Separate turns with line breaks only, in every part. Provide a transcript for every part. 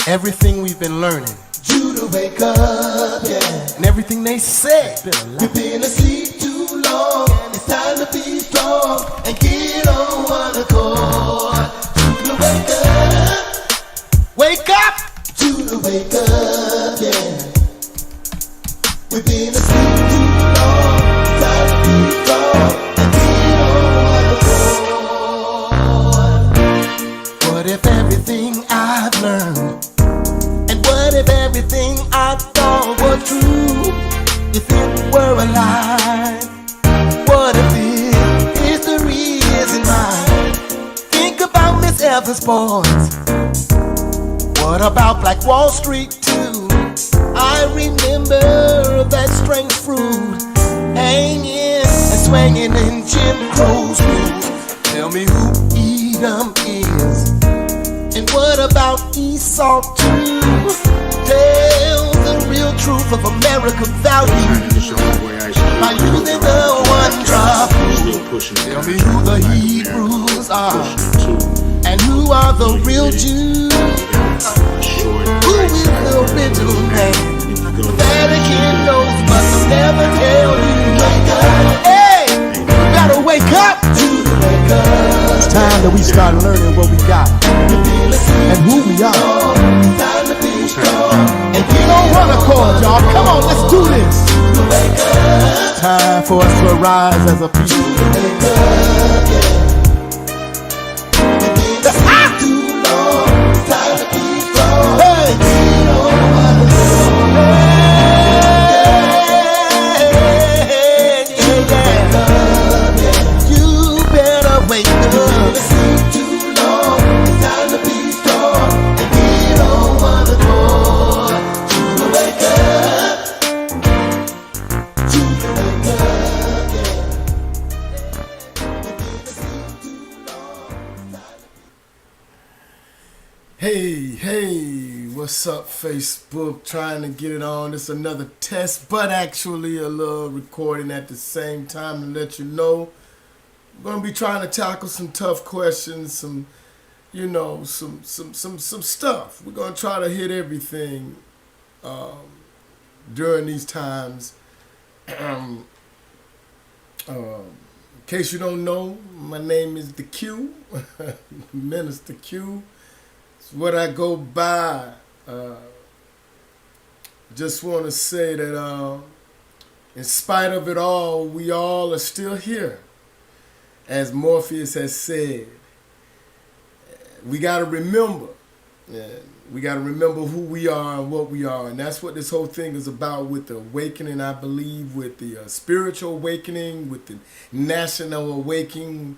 everything we've been learning,
due to wake up, yeah.
and everything they said.
We've been asleep too long. It's time to be strong and get on one accord. Due to wake up,
Wake up!
due to wake up, yeah. We've been asleep too long. It's time to be strong and get on one accord.
What if everything I've learned, and what if everything I thought was true, if it were a lie? What if this history isn't mine? Think about Miss Evans' boys. What about Black Wall Street too? I remember that strange fruit hanging and swinging in Jim Crow's rules. Tell me who Edom is, and what about Esau too? Tell the real truth of American values by using the one drop. Tell me who the Hebrews are, and who are the real Jews. Who is the original name? The Vatican knows, but they'll never tell you. Wake up. Hey, you gotta wake up. It's time that we start learning what we got and who we are. And get on one accord, y'all. Come on, let's do this. It's time for us to arise as a people. Hey, what's up, Facebook? Trying to get it on. It's another test, but actually a little recording at the same time to let you know. We're gonna be trying to tackle some tough questions, some stuff. We're gonna try to hit everything during these times. In case you don't know, my name is the Q, Minister Q. What I go by. Just want to say that in spite of it all, we all are still here. As Morpheus has said, we got to remember. We got to remember who we are and what we are. And that's what this whole thing is about with the awakening, I believe, with the spiritual awakening, with the national awakening.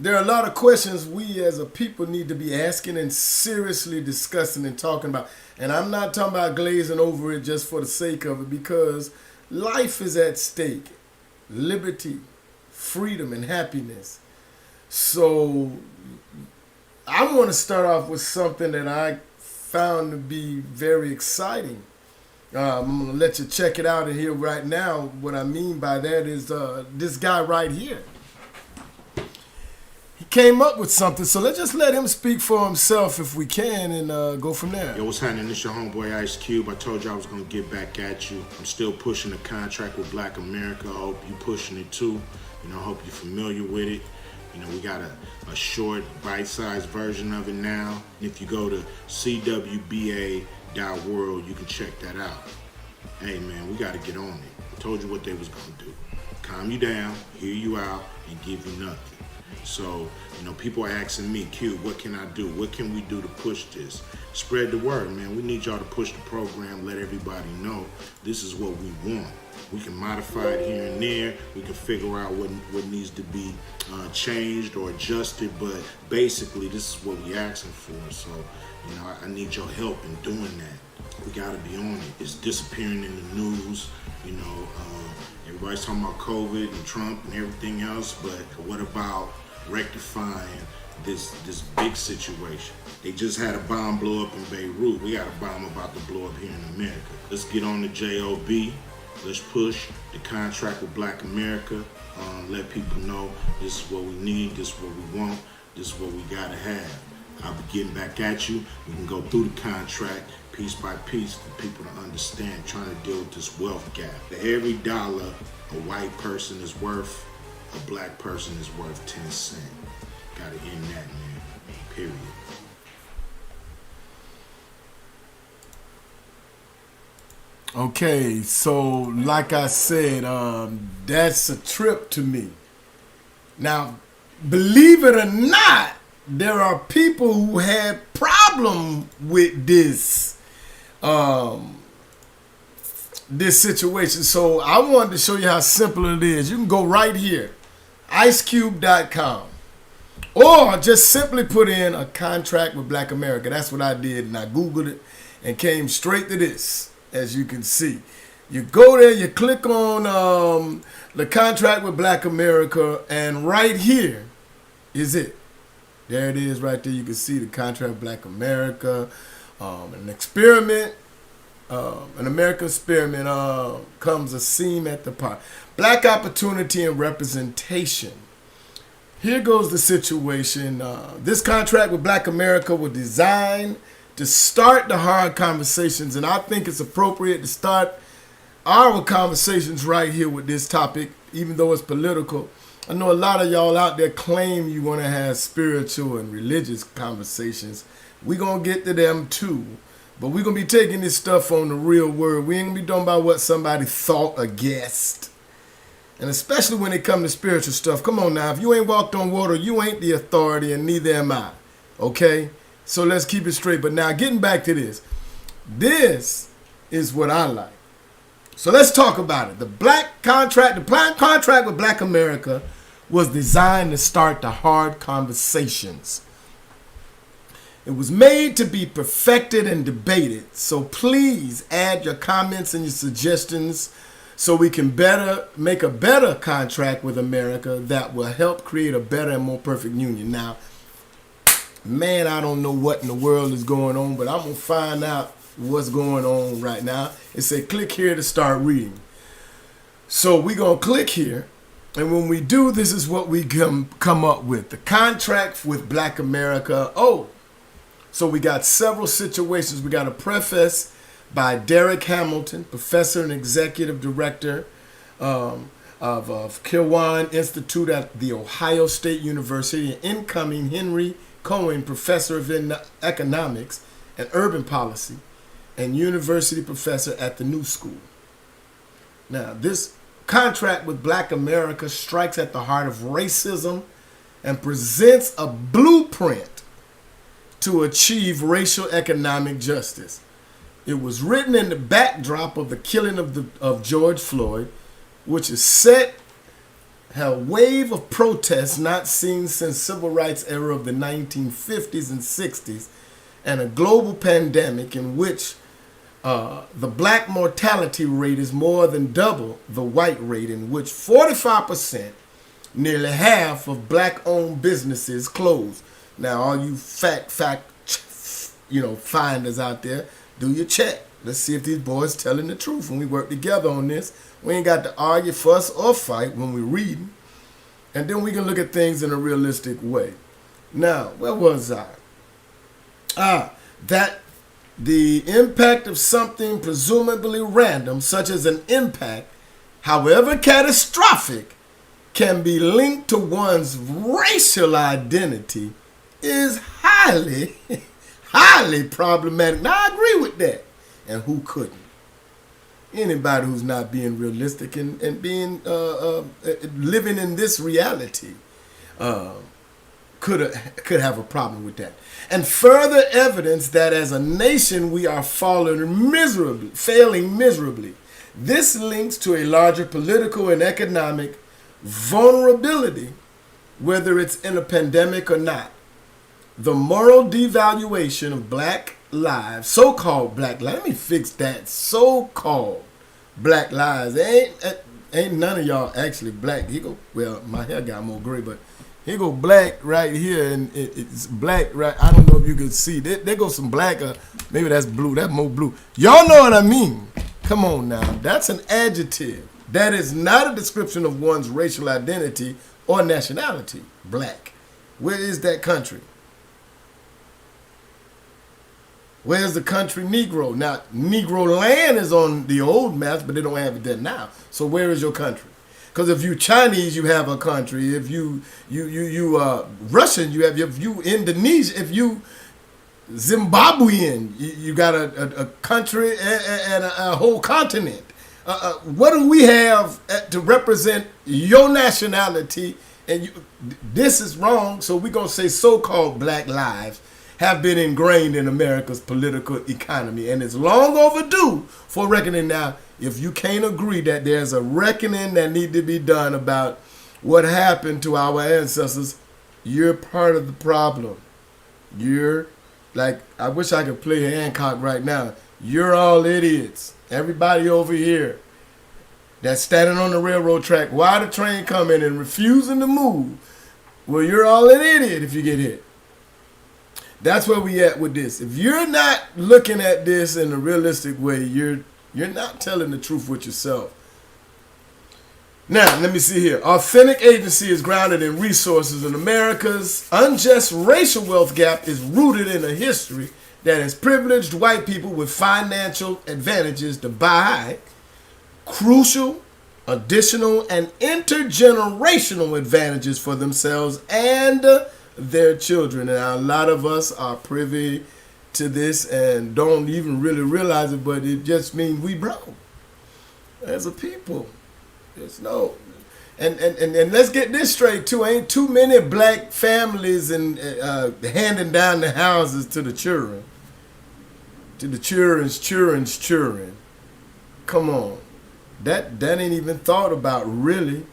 There are a lot of questions we as a people need to be asking and seriously discussing and talking about. And I'm not talking about glazing over it just for the sake of it, because life is at stake. Liberty, freedom, and happiness. So I want to start off with something that I found to be very exciting. I'm going to let you check it out and hear right now. What I mean by that is this guy right here. Came up with something, so let's just let him speak for himself if we can, and go from there.
Yo, what's happening? This your homeboy Ice Cube. I told you I was gonna get back at you. I'm still pushing the contract with Black America. I hope you pushing it too. I hope you're familiar with it. We got a short, bite-sized version of it now. If you go to cwba.world, you can check that out. Hey man, we gotta get on it. I told you what they was gonna do. Calm you down, hear you out, and give you nothing. So, people are asking me, Q, what can I do? What can we do to push this? Spread the word, man. We need y'all to push the program, let everybody know this is what we want. We can modify it here and there. We can figure out what needs to be changed or adjusted, but basically this is what we're asking for. So, I need your help in doing that. We gotta be on it. It's disappearing in the news, everybody's talking about COVID and Trump and everything else, but what about rectifying this big situation? They just had a bomb blow up in Beirut. We got a bomb about to blow up here in America. Let's get on the JOB. Let's push the contract with Black America. Let people know this is what we need, this is what we want, this is what we gotta have. I'll be getting back at you. We can go through the contract piece by piece for people to understand, trying to deal with this wealth gap. For every dollar a white person is worth, a black person is worth 10 cents. Gotta end that, man. Period.
Okay, so like I said, that's a trip to me. Now, believe it or not, there are people who had problem with this this situation. So I wanted to show you how simple it is. You can go right here, icecube.com, or just simply put in a contract with Black America. That's what I did, and I Googled it and came straight to this, as you can see. You go there, you click on the contract with Black America, and right here is it. There it is right there. You can see the contract with Black America, an experiment, an American experiment comes a seam at the part. Black opportunity and representation. Here goes the situation. This contract with Black America was designed to start the hard conversations, and I think it's appropriate to start our conversations right here with this topic, even though it's political. I know a lot of y'all out there claim you want to have spiritual and religious conversations. We're going to get to them too. But we're going to be taking this stuff on the real word. We ain't going to be talking about what somebody thought or guessed. And especially when it comes to spiritual stuff. Come on now. If you ain't walked on water, you ain't the authority, and neither am I. Okay? So let's keep it straight. But now, getting back to this. This is what I like. So let's talk about it. The black contract with Black America was designed to start the hard conversations. It was made to be perfected and debated. So please add your comments and your suggestions so we can make a better contract with America that will help create a better and more perfect union. Now, man, I don't know what in the world is going on, but I'm going to find out what's going on right now. It said click here to start reading. So we're going to click here. And when we do, this is what we come up with. The contract with Black America. Oh, so we got several situations. We got a preface by Derek Hamilton, professor and executive director of Kirwan Institute at The Ohio State University, and incoming Henry Cohen, professor of economics and urban policy and university professor at the New School. Now, this contract with Black America strikes at the heart of racism and presents a blueprint to achieve racial economic justice. It was written in the backdrop of the killing of George Floyd, which is set a wave of protests not seen since civil rights era of the 1950s and 60s, and a global pandemic in which the black mortality rate is more than double the white rate, in which 45%, nearly half of black-owned businesses closed. Now, all you finders out there, do your check. Let's see if these boys telling the truth when we work together on this. We ain't got to argue, fuss, or fight when we read. And then we can look at things in a realistic way. Now, where was I? That the impact of something presumably random, such as an impact, however catastrophic, can be linked to one's racial identity is highly, highly problematic. Now, I agree with that. And who couldn't? Anybody who's not being realistic and being living in this reality could have a problem with that. And further evidence that as a nation we are failing miserably. This links to a larger political and economic vulnerability, whether it's in a pandemic or not. The moral devaluation of black lives, so-called black lives. Let me fix that. So-called black lives. Ain't none of y'all actually black. Well, my hair got more gray, but here go black right here, and it's black right. I don't know if you can see. There goes some black. Maybe that's blue. That's more blue. Y'all know what I mean. Come on now. That's an adjective. That is not a description of one's racial identity or nationality. Black. Where is that country? Where's the country Negro? Now, Negro land is on the old maps, but they don't have it there now. So where is your country? Because if you Chinese, you have a country. If you Russian, you have. If you Indonesian, if you Zimbabwean, you got a country and a whole continent. What do we have to represent your nationality? And this is wrong. So we're gonna say so-called black lives have been ingrained in America's political economy, and it's long overdue for reckoning. Now, if you can't agree that there's a reckoning that need to be done about what happened to our ancestors, you're part of the problem. You're like, I wish I could play Hancock right now. You're all idiots. Everybody over here that's standing on the railroad track while the train coming and refusing to move, well, you're all an idiot if you get hit. That's where we at with this. If you're not looking at this in a realistic way, you're not telling the truth with yourself. Now, let me see here. Authentic agency is grounded in resources, and America's unjust racial wealth gap is rooted in a history that has privileged white people with financial advantages to buy crucial, additional, and intergenerational advantages for themselves and their children. And a lot of us are privy to this and don't even really realize it, but it just means we broke as a people. There's no, and let's get this straight too. Ain't too many black families and handing down the houses to the children, to the children's children's children. Come on, that ain't even thought about really.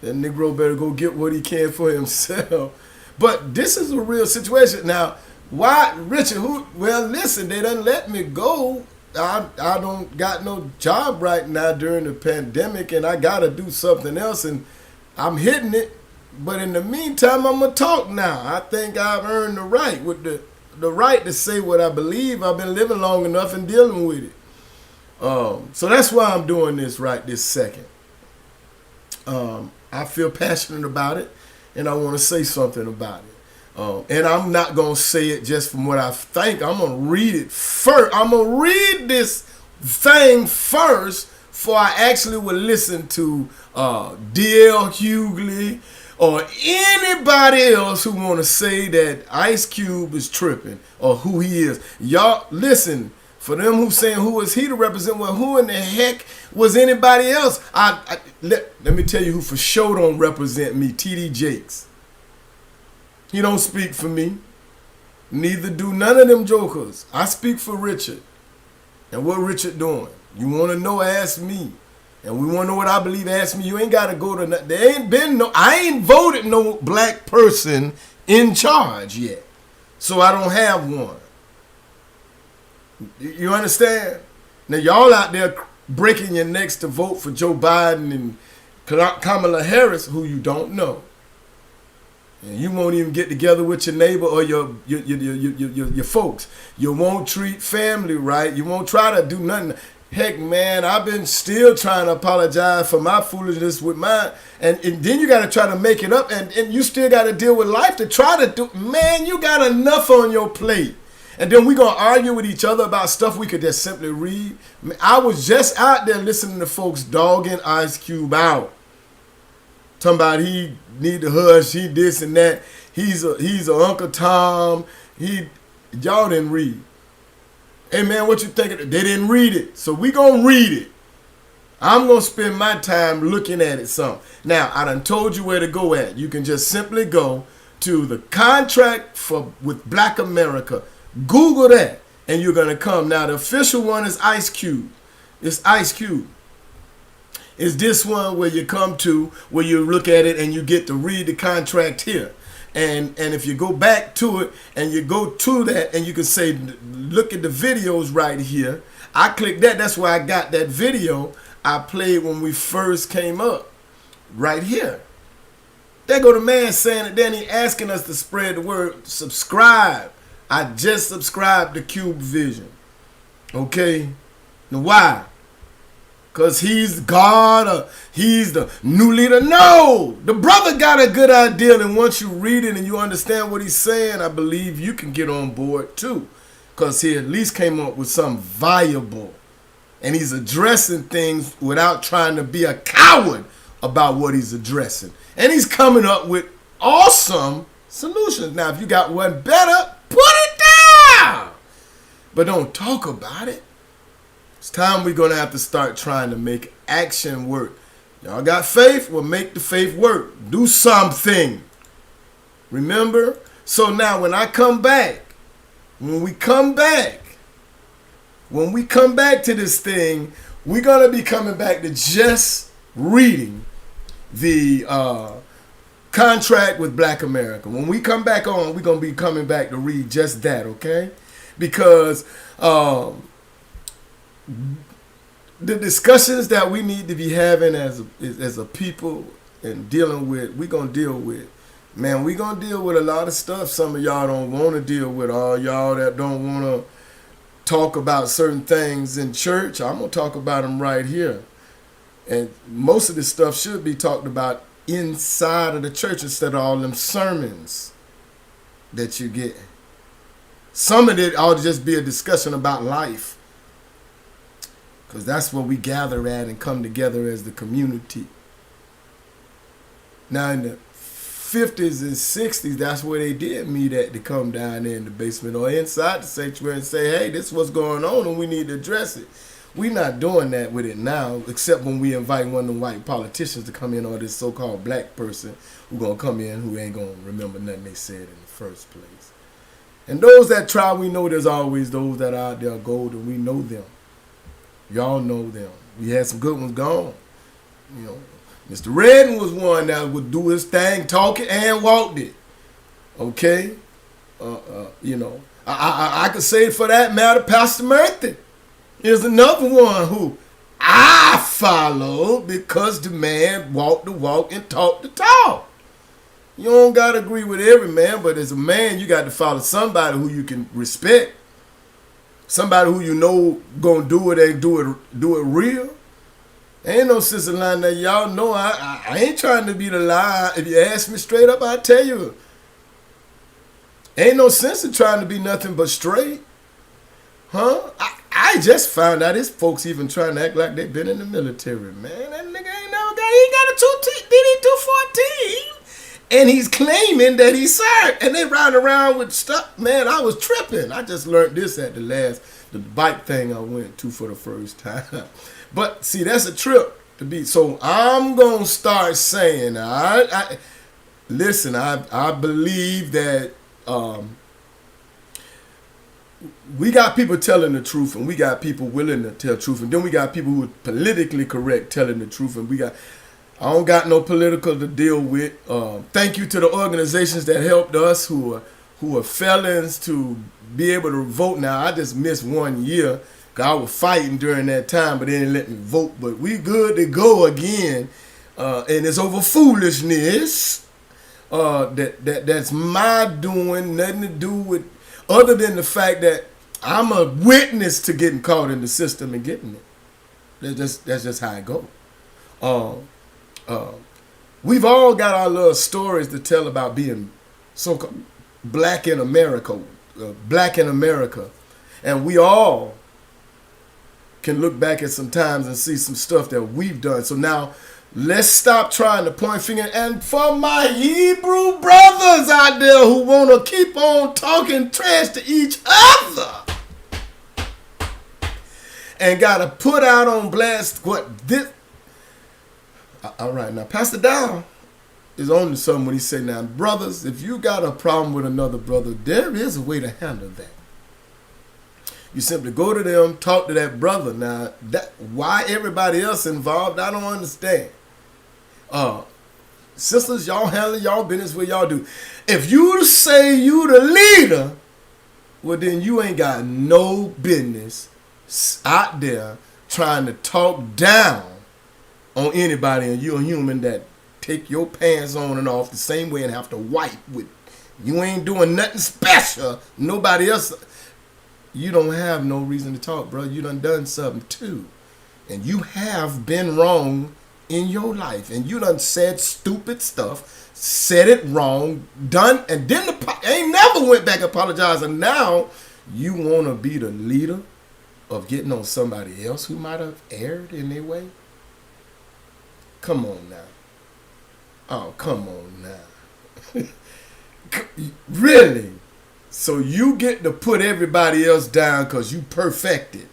That Negro better go get what he can for himself. But this is a real situation. Now, why, Richard, well, listen, they done let me go. I don't got no job right now during the pandemic, and I got to do something else, and I'm hitting it. But in the meantime, I'm going to talk now. I think I've earned the right, with the right to say what I believe. I've been living long enough and dealing with it. So that's why I'm doing this right this second. I feel passionate about it, and I want to say something about it. And I'm not going to say it just from what I think. I'm going to read it first. I'm going to read this thing first before I actually will listen to D.L. Hughley or anybody else who want to say that Ice Cube is tripping or who he is. Y'all, listen, for them who saying who is he to represent, well, who in the heck was anybody else? Let me tell you who for sure don't represent me, T.D. Jakes. He don't speak for me. Neither do none of them jokers. I speak for Richard. And what Richard doing? You want to know, ask me. And we want to know what I believe, ask me. You ain't got to go to, there ain't been no, I ain't voted no black person in charge yet. So I don't have one. You understand? Now y'all out there breaking your necks to vote for Joe Biden and Kamala Harris, who you don't know. And you won't even get together with your neighbor or your folks. You won't treat family right. You won't try to do nothing. Heck, man, I've been still trying to apologize for my foolishness with mine. And then you got to try to make it up. And you still got to deal with life to try to do. Man, you got enough on your plate. And then we're going to argue with each other about stuff we could just simply read. I was just out there listening to folks dogging Ice Cube out. Talking about he need to hush, he this and that. He's a Uncle Tom. Y'all didn't read. Hey man, what you think? They didn't read it. So we gonna read it. I'm gonna spend my time looking at it some. Now, I done told you where to go at. You can just simply go to the contract with Black America. Google that, and you're gonna come. Now, the official one is Ice Cube. It's Ice Cube. Is this one where you come to, where you look at it and you get to read the contract here. And if you go back to it and you go to that and you can say, look at the videos right here. I clicked that. That's why I got that video I played when we first came up. Right here. There go the man saying it. Then he asking us to spread the word. Subscribe. I just subscribed to Cube Vision. Okay? Now why? Because he's God or he's the new leader. No! The brother got a good idea, and once you read it and you understand what he's saying, I believe you can get on board too. because he at least came up with something viable. And he's addressing things without trying to be a coward about what he's addressing. And he's coming up with awesome solutions. Now, if you got one better, put it down. But don't talk about it. It's time we're going to have to start trying to make action work. Y'all got faith? Well, make the faith work. Do something. Remember? So now when I come back, when we come back to this thing, we're going to be coming back to just reading the contract with Black America. When we come back on, we're going to be coming back to read just that, okay? Because the discussions that we need to be having as a people and dealing with, we're going to deal with. Man, we're going to deal with a lot of stuff some of y'all don't want to deal with. All y'all that don't want to talk about certain things in church, I'm going to talk about them right here. And most of this stuff should be talked about inside of the church instead of all them sermons that you get. Some of it ought to just be a discussion about life, because that's where we gather at and come together as the community. Now, in the 50s and 60s, that's where they did meet at, to come down there in the basement or inside the sanctuary and say, hey, this is what's going on and we need to address it. We're not doing that with it now, except when we invite one of the white politicians to come in, or this so-called black person who's going to come in who ain't going to remember nothing they said in the first place. And those that try, we know there's always those that are out there golden. We know them. Y'all know them. We had some good ones gone. You know, Mr. Redden was one that would do his thing, talk it and walked it. Okay? You know, I could say for that matter, Pastor Murphy is another one who I followed because the man walked the walk and talked the talk. You don't got to agree with every man, but as a man, you got to follow somebody who you can respect. Somebody who you know gonna do it and do it real. Ain't no sense in lying that. Y'all know I ain't trying to be the lie. If you ask me straight up, I tell you. Ain't no sense in trying to be nothing but straight. Huh? I just found out his folks even trying to act like they've been in the military. Man, that nigga ain't never got, he got a DD-214. And he's claiming that he served. And they riding around with stuff. Man, I was tripping. I just learned this at the bike thing I went to for the first time. But see, that's a trip to be. So I'm going to start saying, listen, I believe that we got people telling the truth, and we got people willing to tell the truth, and then we got people who are politically correct telling the truth, and I don't got no political to deal with. Thank you to the organizations that helped us who are felons to be able to vote. Now, I just missed 1 year because I was fighting during that time, but they didn't let me vote. But we good to go again, and it's over foolishness. That's my doing, nothing to do with, other than the fact that I'm a witness to getting caught in the system and getting it. That's just how it goes. We've all got our little stories to tell about being so-called black in America, and we all can look back at some times and see some stuff that we've done. So now, let's stop trying to point fingers. And for my Hebrew brothers out there who want to keep on talking trash to each other and got to put out on blast what this. All right, now Pastor Dow is on to something when he said, now, brothers, if you got a problem with another brother, there is a way to handle that. You simply go to them, talk to that brother. Now, why everybody else involved, I don't understand. Sisters, y'all handle y'all business where y'all do. If you say you the leader, well, then you ain't got no business out there trying to talk down on anybody, and you're a human that take your pants on and off the same way and have to wipe with. You ain't doing nothing special. Nobody else. You don't have no reason to talk, bro. You done something too. And you have been wrong in your life. And you done said stupid stuff, said it wrong, done, and then ain't never went back and apologized. And now You want to be the leader of getting on somebody else who might have erred in their way? Come on now. Oh, come on now. Really? So you get to put everybody else down because you perfected.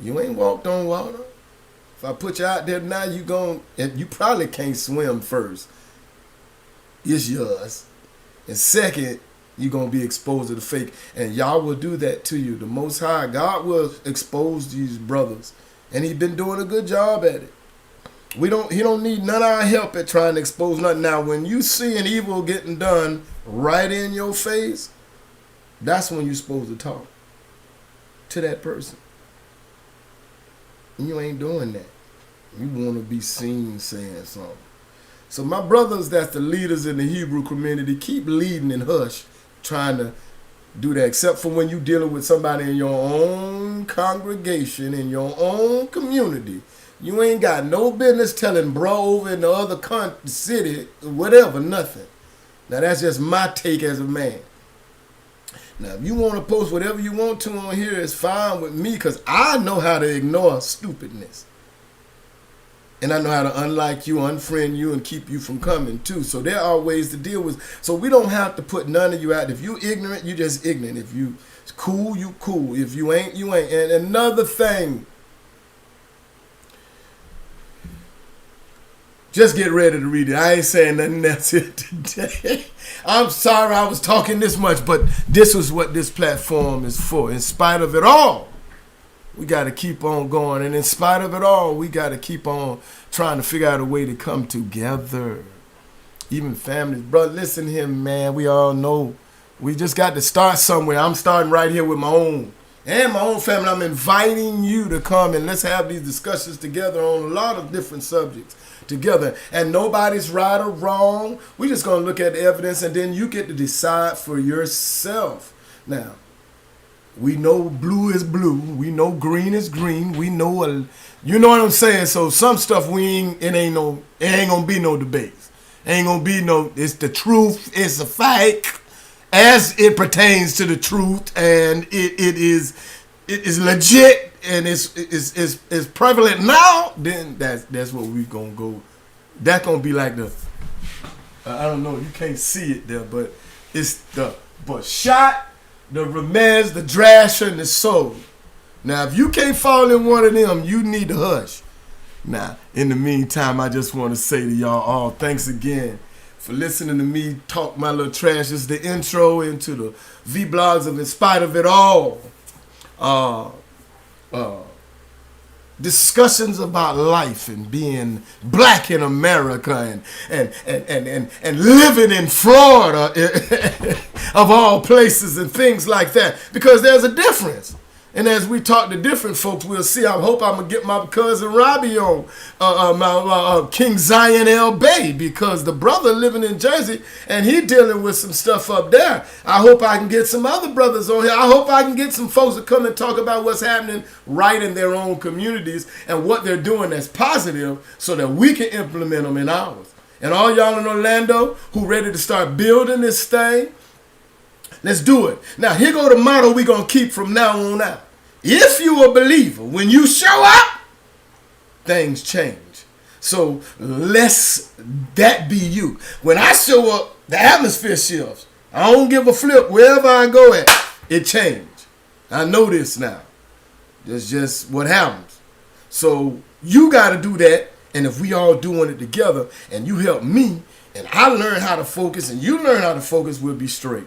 You ain't walked on water. If I put you out there now, you probably can't swim first. It's yours. And second, you're going to be exposed to the fake. And y'all will do that to you. The Most High, God will expose these brothers. And He's been doing a good job at it. He don't need none of our help at trying to expose nothing. Now, when you see an evil getting done right in your face, that's when you're supposed to talk to that person. You ain't doing that. You want to be seen saying something. So my brothers that's the leaders in the Hebrew community, keep leading and hush, trying to do that, except for when you're dealing with somebody in your own congregation, in your own community. You ain't got no business telling bro over in the other city, whatever, nothing. Now that's just my take as a man. Now if you want to post whatever you want to on here, it's fine with me, because I know how to ignore stupidness. And I know how to unlike you, unfriend you, and keep you from coming too. So there are ways to deal with. So we don't have to put none of you out. If you ignorant, you just ignorant. If you cool, you cool. If you ain't, you ain't. And another thing, just get ready to read it. I ain't saying nothing else here today. I'm sorry I was talking this much, but this is what this platform is for. In spite of it all, we got to keep on going. And in spite of it all, we got to keep on trying to figure out a way to come together. Even families. Bro, listen here, man. We all know we just got to start somewhere. I'm starting right here with my own. And my own family. I'm inviting you to come and let's have these discussions together on a lot of different subjects together. And nobody's right or wrong. We're just going to look at the evidence and then you get to decide for yourself. Now, we know blue is blue. We know green is green. We know, you know what I'm saying? So some stuff it ain't gonna be no debates. Ain't gonna be no, it's the truth, it's a fact as it pertains to the truth, and it is legit and it's prevalent now, then that's what we gonna go. That's gonna be like the, I don't know, you can't see it there, but it's the shot, the remez, the drash, and the soul. Now, if you can't fall in one of them, you need to hush. Now, in the meantime, I just want to say to y'all all, thanks again for listening to me talk my little trash. This is the intro into the V-blogs of In Spite of It All. Discussions about life and being black in America and living in Florida of all places and things like that, because there's a difference. And as we talk to different folks, we'll see. I hope I'm going to get my cousin Robbie on, my King Zion L. Bay, because the brother living in Jersey, and he dealing with some stuff up there. I hope I can get some other brothers on here. I hope I can get some folks to come and talk about what's happening right in their own communities and what they're doing that's positive so that we can implement them in ours. And all y'all in Orlando who ready to start building this thing, let's do it. Now, here go the motto we're going to keep from now on out. If you a believer, when you show up, things change. So, let's that be you. When I show up, the atmosphere shifts. I don't give a flip wherever I go at. It changed. I know this now. That's just what happens. So, you got to do that. And if we all doing it together, and you help me, and I learn how to focus, and you learn how to focus, we'll be straight.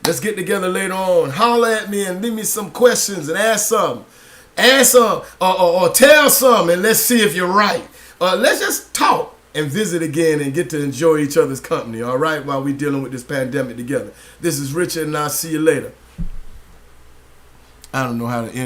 Let's get together later on. Holler at me and leave me some questions and ask some. Ask some or tell some, and let's see if you're right. Let's just talk and visit again and get to enjoy each other's company, all right, while we're dealing with this pandemic together. This is Richard, and I'll see you later. I don't know how to end